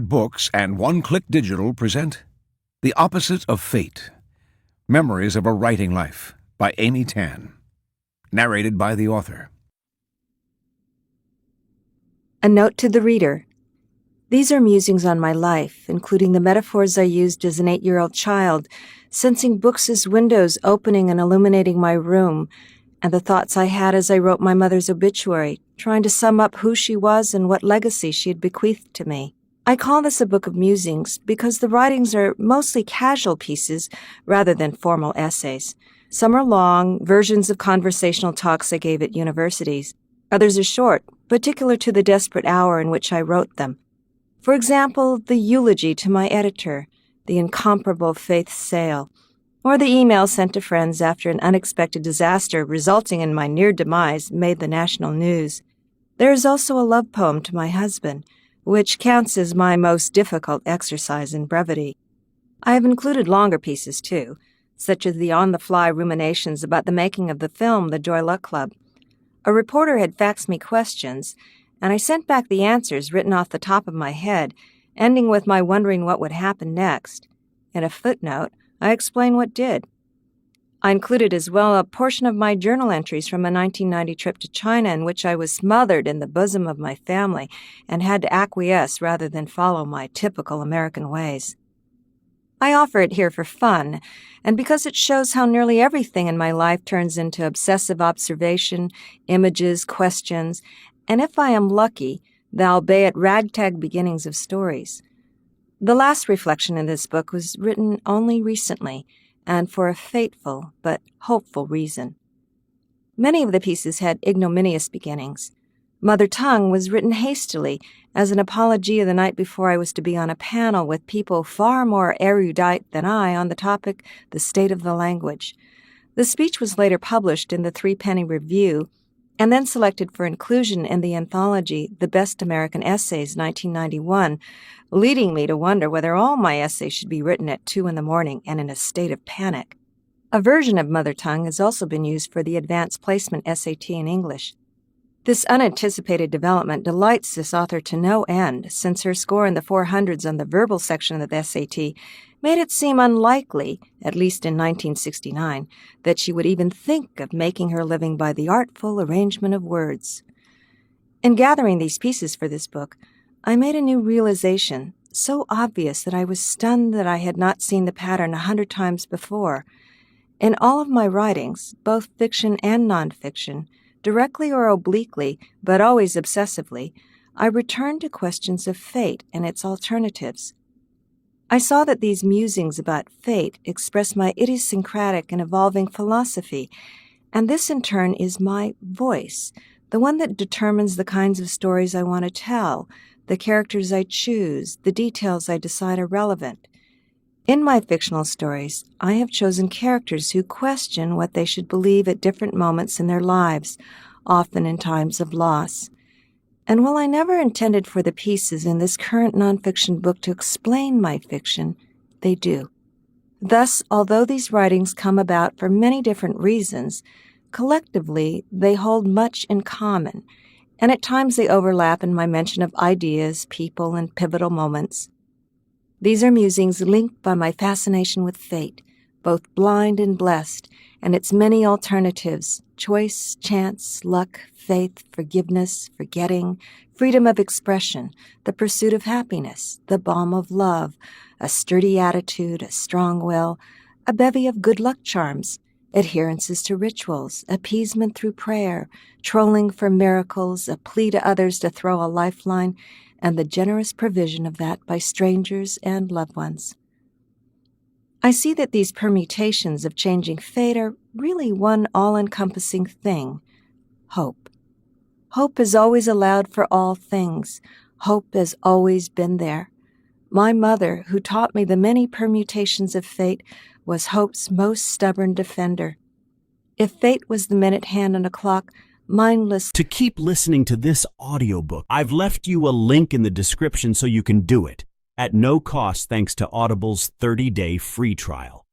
Books and One Click Digital present The Opposite of Fate, Memories of a Writing Life by Amy Tan, narrated by the author. A note to the reader. These are musings on my life, including the metaphors I used as an 8-year-old child, sensing books as windows opening and illuminating my room, and the thoughts I had as I wrote my mother's obituary, trying to sum up who she was and what legacy she had bequeathed to me. I call this a book of musings because the writings are mostly casual pieces rather than formal essays. Some are long, versions of conversational talks I gave at universities. Others are short, particular to the desperate hour in which I wrote them. For example, the eulogy to my editor, the incomparable Faith Sale, or the email sent to friends after an unexpected disaster resulting in my near demise made the national news. There is also a love poem to my husband, which counts as my most difficult exercise in brevity. I have included longer pieces, too, such as the on-the-fly ruminations about the making of the film The Joy Luck Club. A reporter had faxed me questions, and I sent back the answers written off the top of my head, ending with my wondering what would happen next. In a footnote, I explain what did. I included as well a portion of my journal entries from a 1990 trip to China in which I was smothered in the bosom of my family and had to acquiesce rather than follow my typical American ways. I offer it here for fun, and because it shows how nearly everything in my life turns into obsessive observation, images, questions, and if I am lucky, the albeit ragtag beginnings of stories. The last reflection in this book was written only recently, and for a fateful but hopeful reason. Many of the pieces had ignominious beginnings. Mother Tongue was written hastily as an apologia the night before I was to be on a panel with people far more erudite than I on the topic, the state of the language. The speech was later published in the Threepenny Review and then selected for inclusion in the anthology The Best American Essays, 1991, leading me to wonder whether all my essays should be written at 2 a.m. and in a state of panic. A version of Mother Tongue has also been used for the Advanced Placement SAT in English. This unanticipated development delights this author to no end, since her score in the 400s on the verbal section of the SAT made it seem unlikely, at least in 1969, that she would even think of making her living by the artful arrangement of words. In gathering these pieces for this book, I made a new realization, so obvious that I was stunned that I had not seen the pattern 100 times before. In all of my writings, both fiction and nonfiction, directly or obliquely, but always obsessively, I returned to questions of fate and its alternatives. I saw that these musings about fate express my idiosyncratic and evolving philosophy, and this in turn is my voice, the one that determines the kinds of stories I want to tell, the characters I choose, the details I decide are relevant. In my fictional stories, I have chosen characters who question what they should believe at different moments in their lives, often in times of loss. And while I never intended for the pieces in this current nonfiction book to explain my fiction, they do. Thus, although these writings come about for many different reasons, collectively they hold much in common, and at times they overlap in my mention of ideas, people, and pivotal moments. These are musings linked by my fascination with fate, both blind and blessed, and its many alternatives: choice, chance, luck, faith, forgiveness, forgetting, freedom of expression, the pursuit of happiness, the balm of love, a sturdy attitude, a strong will, a bevy of good luck charms, adherences to rituals, appeasement through prayer, trolling for miracles, a plea to others to throw a lifeline, and the generous provision of that by strangers and loved ones. I see that these permutations of changing fate are really one all-encompassing thing: hope. Hope has always allowed for all things. Hope has always been there. My mother, who taught me the many permutations of fate, was hope's most stubborn defender. If fate was the minute hand on a clock, mindless. To keep listening to this audiobook, I've left you a link in the description so you can do it at no cost, thanks to Audible's 30-day free trial.